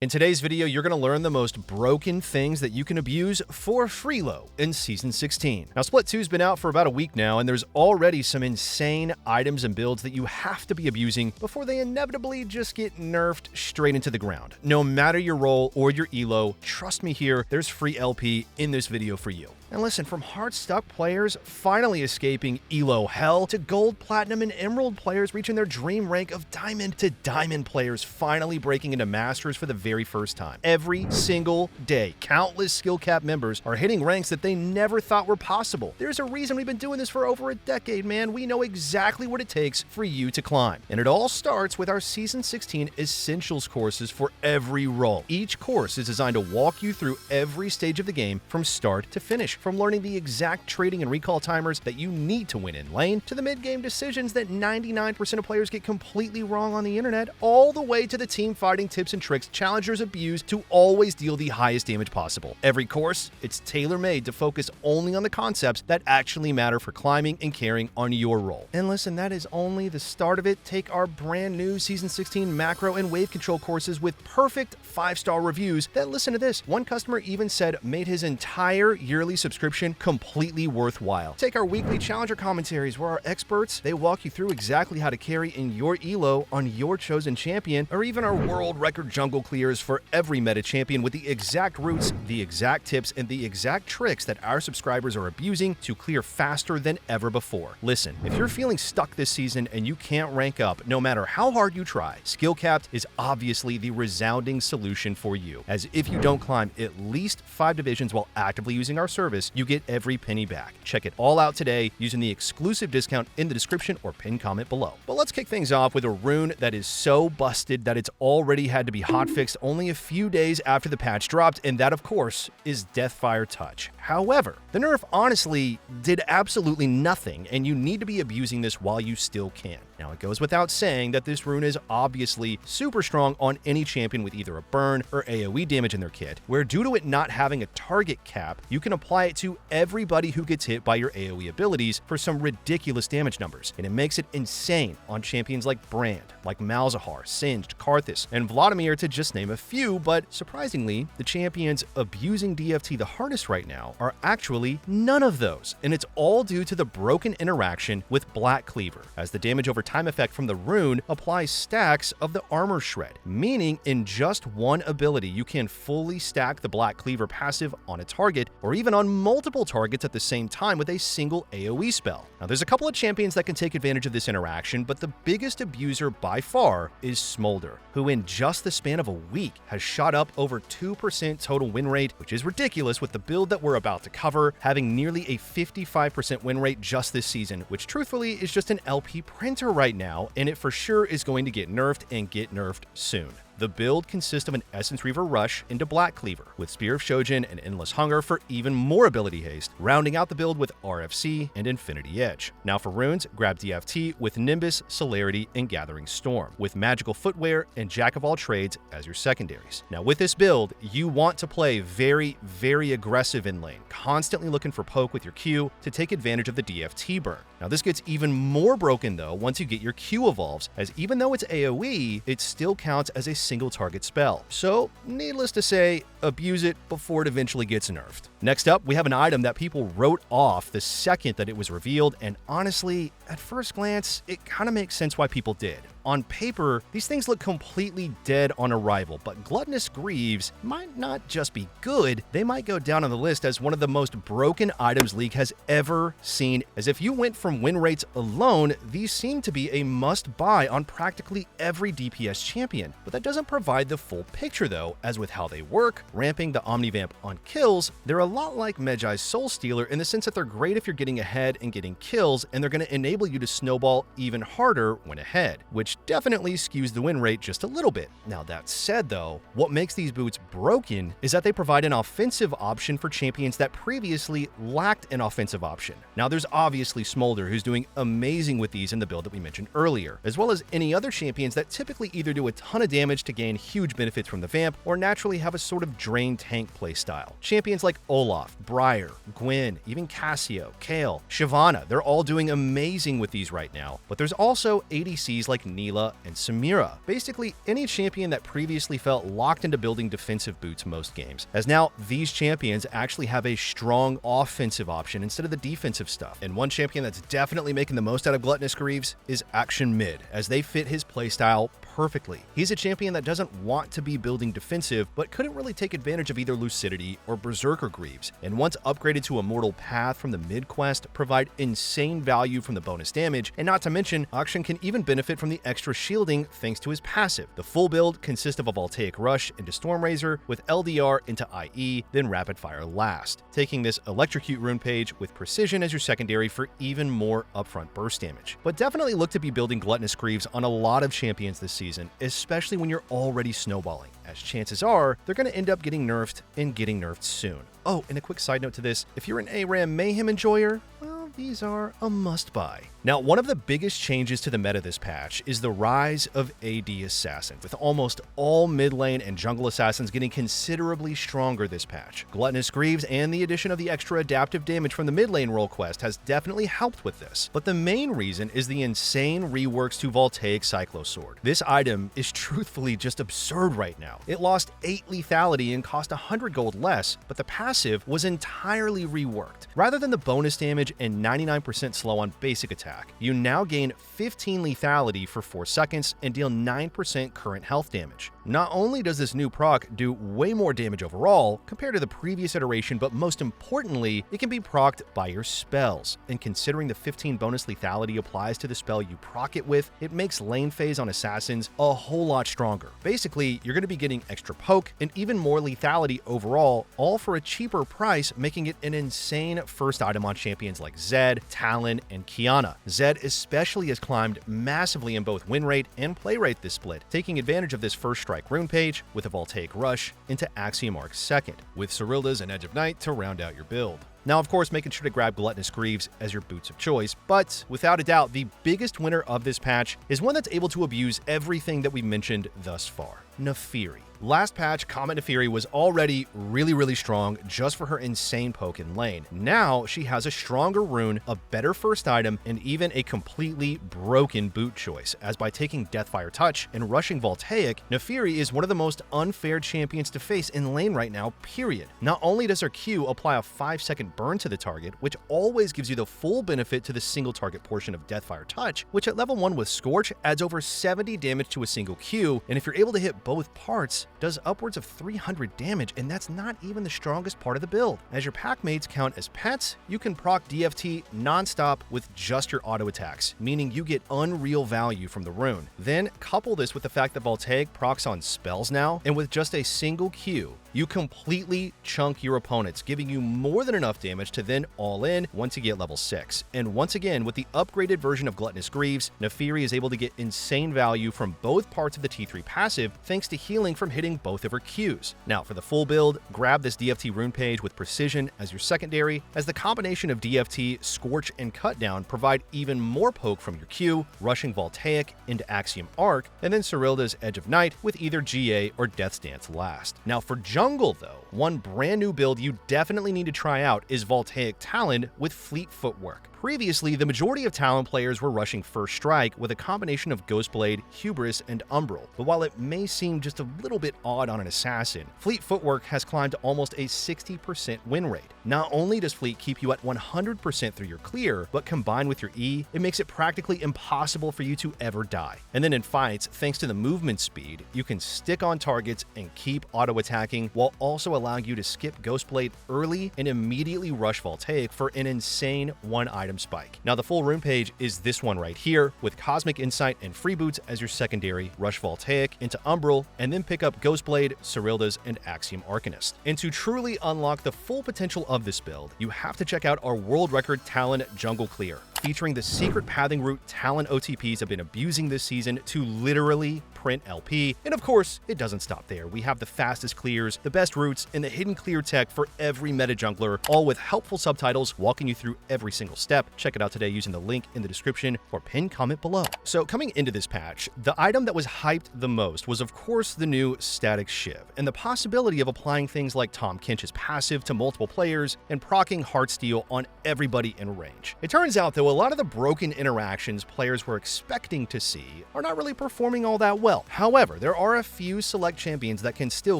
In today's video, you're going to learn the most broken things that you can abuse for freelo in Season 16. Now, Split 2's been out for about a week now, and there's already some insane items and builds that you have to be abusing before they inevitably just get nerfed straight into the ground. No matter your role or your elo, trust me here, there's free LP in this video for you. And listen, from hard-stuck players finally escaping elo hell to gold, platinum, and emerald players reaching their dream rank of diamond to diamond players finally breaking into masters for the very first time. Every single day, countless skill cap members are hitting ranks that they never thought were possible. There's a reason we've been doing this for over a decade, man. We know exactly what it takes for you to climb. And it all starts with our Season 16 Essentials courses for every role. Each course is designed to walk you through every stage of the game from start to finish. From learning the exact trading and recall timers that you need to win in lane, to the mid-game decisions that 99% of players get completely wrong on the internet, all the way to the team fighting tips and tricks challengers abuse to always deal the highest damage possible. Every course, it's tailor-made to focus only on the concepts that actually matter for climbing and carrying on your role. And listen, that is only the start of it. Take our brand new Season 16 macro and wave control courses with perfect 5-star reviews that, listen to this, one customer even said made his entire yearly subscription completely worthwhile. Take our weekly challenger commentaries where our experts, they walk you through exactly how to carry in your elo on your chosen champion, or even our world record jungle clears for every meta champion with the exact routes, the exact tips, and the exact tricks that our subscribers are abusing to clear faster than ever before. Listen, if you're feeling stuck this season and you can't rank up no matter how hard you try, Skill Capped is obviously the resounding solution for you, as if you don't climb at least 5 divisions while actively using our service, you get every penny back. Check it all out today using the exclusive discount in the description or pinned comment below. But let's kick things off with a rune that is so busted that it's already had to be hotfixed only a few days after the patch dropped, and that, of course, is Deathfire Touch. However, the nerf honestly did absolutely nothing, and you need to be abusing this while you still can. Now, it goes without saying that this rune is obviously super strong on any champion with either a burn or AoE damage in their kit, where due to it not having a target cap, you can apply it to everybody who gets hit by your AoE abilities for some ridiculous damage numbers, and it makes it insane on champions like Brand, like Malzahar, Singed, Karthus, and Vladimir, to just name a few. But surprisingly, the champions abusing DFT the hardest right now are actually none of those, and it's all due to the broken interaction with Black Cleaver, as the damage over time effect from the rune applies stacks of the armor shred, meaning in just one ability you can fully stack the Black Cleaver passive on a target or even on multiple targets at the same time with a single AoE spell. Now, there's a couple of champions that can take advantage of this interaction, but the biggest abuser by far is Smolder, who in just the span of a week has shot up over 2% total win rate, which is ridiculous with the build that we're about to cover having nearly a 55% win rate just this season, which truthfully is just an LP printer right now, and it for sure is going to get nerfed and get nerfed soon. The build consists of an Essence Reaver Rush into Black Cleaver, with Spear of Shojin and Endless Hunger for even more ability haste, rounding out the build with RFC and Infinity Edge. Now for runes, grab DFT with Nimbus, Celerity, and Gathering Storm, with Magical Footwear and Jack of All Trades as your secondaries. Now with this build, you want to play very, very aggressive in lane, constantly looking for poke with your Q to take advantage of the DFT burn. Now this gets even more broken though once you get your Q evolves, as even though it's AoE, it still counts as a single target spell. So, needless to say, abuse it before it eventually gets nerfed. Next up, we have an item that people wrote off the second that it was revealed, and honestly, at first glance, it kind of makes sense why people did. On paper, these things look completely dead on arrival, but Gluttonous Greaves might not just be good, they might go down on the list as one of the most broken items League has ever seen, as if you went from win rates alone, these seem to be a must-buy on practically every DPS champion. But that doesn't provide the full picture though, as with how they work, ramping the Omnivamp on kills, they're a lot like Medjai's Soul Stealer in the sense that they're great if you're getting ahead and getting kills, and they're going to enable you to snowball even harder when ahead, which definitely skews the win rate just a little bit. Now that said though, what makes these boots broken is that they provide an offensive option for champions that previously lacked an offensive option. Now there's obviously Smolder, who's doing amazing with these in the build that we mentioned earlier, as well as any other champions that typically either do a ton of damage to gain huge benefits from the vamp or naturally have a sort of drain tank playstyle. Champions like Olaf, Briar, Gwen, even Cassio, Kayle, Shyvana, they're all doing amazing with these right now, but there's also ADCs like Neela, and Samira. Basically, any champion that previously felt locked into building defensive boots most games, as now these champions actually have a strong offensive option instead of the defensive stuff. And one champion that's definitely making the most out of Gluttonous Greaves is Action Mid, as they fit his playstyle perfectly. He's a champion that doesn't want to be building defensive, but couldn't really take advantage of either Lucidity or Berserker Greaves, and once upgraded to Immortal Path from the mid quest, provide insane value from the bonus damage, and not to mention, Action can even benefit from the extra shielding thanks to his passive. The full build consists of a Voltaic Rush into Stormrazor with LDR into IE, then Rapid Fire last, taking this Electrocute rune page with Precision as your secondary for even more upfront burst damage. But definitely look to be building Gluttonous Greaves on a lot of champions this season, especially when you're already snowballing, as chances are they're going to end up getting nerfed and getting nerfed soon. Oh, and a quick side note to this, if you're an ARAM Mayhem enjoyer, well, these are a must-buy. Now, one of the biggest changes to the meta this patch is the rise of AD Assassins, with almost all mid lane and jungle assassins getting considerably stronger this patch. Gluttonous Greaves and the addition of the extra adaptive damage from the mid lane role quest has definitely helped with this, but the main reason is the insane reworks to Voltaic Cyclosword. This item is truthfully just absurd right now. It lost 8 lethality and cost 100 gold less, but the passive was entirely reworked. Rather than the bonus damage and 99% slow on basic attack, you now gain 15 lethality for 4 seconds and deal 9% current health damage. Not only does this new proc do way more damage overall compared to the previous iteration, but most importantly, it can be procced by your spells. And considering the 15 bonus lethality applies to the spell you proc it with, it makes lane phase on assassins a whole lot stronger. Basically, you're going to be getting extra poke and even more lethality overall, all for a cheaper price, making it an insane first item on champions like Zed, Talon, and Qiyana. Zed especially has climbed massively in both win rate and play rate this split, taking advantage of this first strike rune page with a Voltaic Rush into Axiom Arc second, with Cyrilda's and Edge of Night to round out your build. Now, of course, making sure to grab Gluttonous Greaves as your boots of choice, but without a doubt, the biggest winner of this patch is one that's able to abuse everything that we mentioned thus far: Naafiri. Last patch, Comet Naafiri was already really strong just for her insane poke in lane. Now, she has a stronger rune, a better first item, and even a completely broken boot choice, as by taking Deathfire Touch and rushing Voltaic, Naafiri is one of the most unfair champions to face in lane right now, period. Not only does her Q apply a 5-second burn to the target, which always gives you the full benefit to the single target portion of Deathfire Touch, which at level 1 with Scorch adds over 70 damage to a single Q, and if you're able to hit both parts, does upwards of 300 damage, and that's not even the strongest part of the build. As your pack mates count as pets, you can proc DFT non-stop with just your auto attacks, meaning you get unreal value from the rune. Then couple this with the fact that Voltaic procs on spells now, and with just a single Q, you completely chunk your opponents, giving you more than enough damage to then all in once you get level 6. And once again, with the upgraded version of Gluttonous Greaves, Naafiri is able to get insane value from both parts of the T3 passive thanks to healing from hitting both of her Qs. Now, for the full build, grab this DFT rune page with Precision as your secondary, as the combination of DFT, Scorch, and Cutdown provide even more poke from your Q, rushing Voltaic into Axiom Arc, and then Cyrilda's Edge of Night with either GA or Death's Dance last. Now, for jungle though, one brand new build you definitely need to try out is Voltaic Talon with Fleet Footwork. Previously, the majority of Talon players were rushing First Strike with a combination of Ghostblade, Hubris, and Umbral, but while it may seem just a little bit odd on an assassin, Fleet Footwork has climbed to almost a 60% win rate. Not only does Fleet keep you at 100% through your clear, but combined with your E, it makes it practically impossible for you to ever die. And then in fights, thanks to the movement speed, you can stick on targets and keep auto-attacking, while also allowing you to skip Ghostblade early and immediately rush Voltaic for an insane one-item spike. Now, the full rune page is this one right here, with Cosmic Insight and Freeboots as your secondary, rush Voltaic into Umbral, and then pick up Ghostblade, Cyrilda's, and Axiom Arcanist. And to truly unlock the full potential of this build, you have to check out our world record Talon Jungle Clear, featuring the secret pathing route Talon OTPs have been abusing this season to literally print LP. And of course, it doesn't stop there. We have the fastest clears, the best routes, and the hidden clear tech for every meta jungler, all with helpful subtitles walking you through every single step. Check it out today using the link in the description or pinned comment below. So coming into this patch, the item that was hyped the most was of course the new Statikk Shiv, and the possibility of applying things like Tahm Kench's passive to multiple players and proccing Heartsteel on everybody in range. It turns out though, So a lot of the broken interactions players were expecting to see are not really performing all that well. However, there are a few select champions that can still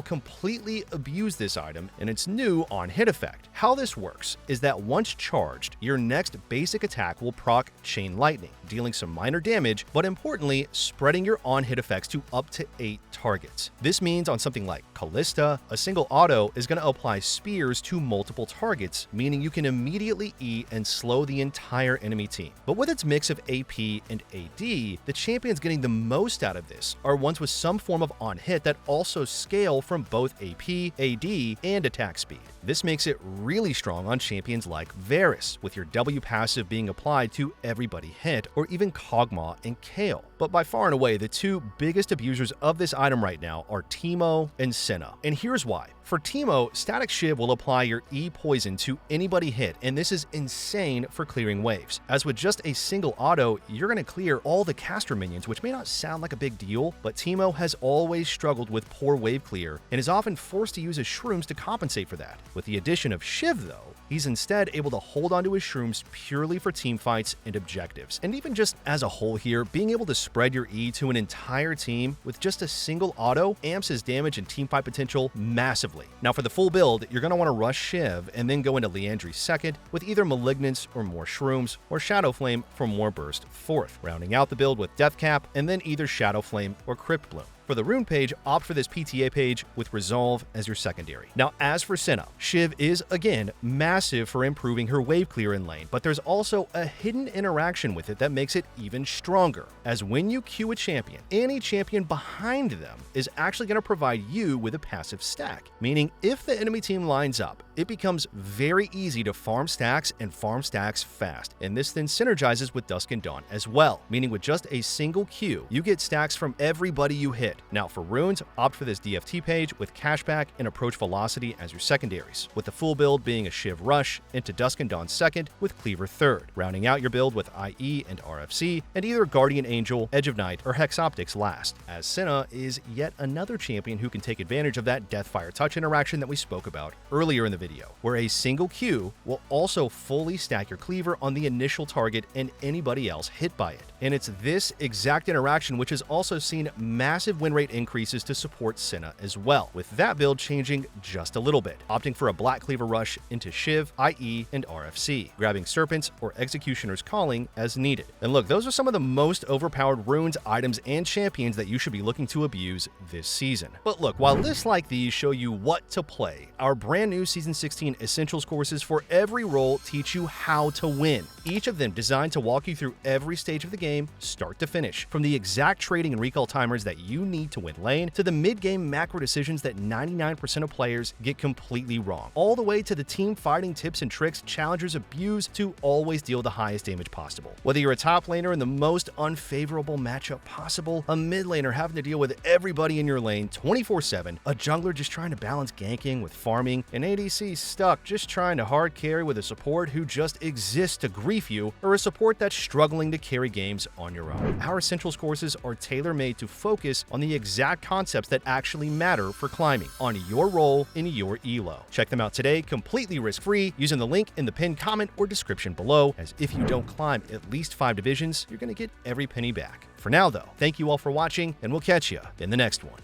completely abuse this item and its new on-hit effect. How this works is that once charged, your next basic attack will proc Chain Lightning, dealing some minor damage, but importantly, spreading your on-hit effects to up to 8 targets. This means on something like Callista, a single auto is going to apply spears to multiple targets, meaning you can immediately E and slow the entire enemy team. But with its mix of AP and AD, the champions getting the most out of this are ones with some form of on-hit that also scale from both AP, AD, and attack speed. This makes it really strong on champions like Varus, with your W passive being applied to everybody hit, or even Kog'Maw and Kayle. But by far and away, the two biggest abusers of this item right now are Teemo and Senna. And here's why. For Teemo, Statikk Shiv will apply your E poison to anybody hit, and this is insane for clearing waves. As with just a single auto, you're going to clear all the caster minions, which may not sound like a big deal, but Teemo has always struggled with poor wave clear and is often forced to use his shrooms to compensate for that. With the addition of Shiv, though, he's instead able to hold onto his shrooms purely for teamfights and objectives. And even just as a whole here, being able to spread your E to an entire team with just a single auto amps his damage and teamfight potential massively. Now for the full build, you're going to want to rush Shiv and then go into Liandry's second with either Malignance or more shrooms, or Shadow Flame for more burst fourth, rounding out the build with Death Cap and then either Shadow Flame or Crypt Bloom. For the rune page, opt for this PTA page with Resolve as your secondary. Now, as for Senna, Shiv is, again, massive for improving her wave clear in lane, but there's also a hidden interaction with it that makes it even stronger, as when you queue a champion, any champion behind them is actually going to provide you with a passive stack, meaning if the enemy team lines up, it becomes very easy to farm stacks and farm stacks fast, and this then synergizes with Dusk and Dawn as well, meaning with just a single Q, you get stacks from everybody you hit. Now for runes, opt for this DFT page with Cashback and Approach Velocity as your secondaries, with the full build being a Shiv Rush into Dusk and Dawn second with Cleaver third, rounding out your build with IE and RFC, and either Guardian Angel, Edge of Night, or Hex Optics last, as Senna is yet another champion who can take advantage of that Deathfire touch interaction that we spoke about earlier in the video, where a single Q will also fully stack your Cleaver on the initial target and anybody else hit by it. And it's this exact interaction which has also seen massive win rate increases to support Senna as well, with that build changing just a little bit, opting for a Black Cleaver Rush into Shiv, IE, and RFC, grabbing Serpents or Executioner's Calling as needed. And look, those are some of the most overpowered runes, items, and champions that you should be looking to abuse this season. But look, while lists like these show you what to play, our brand new Season 16 Essentials courses for every role teach you how to win, each of them designed to walk you through every stage of the game, start to finish, from the exact trading and recall timers that you need to win lane, to the mid-game macro decisions that 99% of players get completely wrong, all the way to the team fighting tips and tricks challengers abuse to always deal the highest damage possible. Whether you're a top laner in the most unfavorable matchup possible, a mid laner having to deal with everybody in your lane 24/7, a jungler just trying to balance ganking with farming, an ADC stuck just trying to hard carry with a support who just exists to grief you, or a support that's struggling to carry games on your own. Our Essentials courses are tailor-made to focus on the exact concepts that actually matter for climbing, on your role in your elo. Check them out today, completely risk-free, using the link in the pinned comment or description below, as if you don't climb at least 5 divisions, you're going to get every penny back. For now though, thank you all for watching, and we'll catch you in the next one.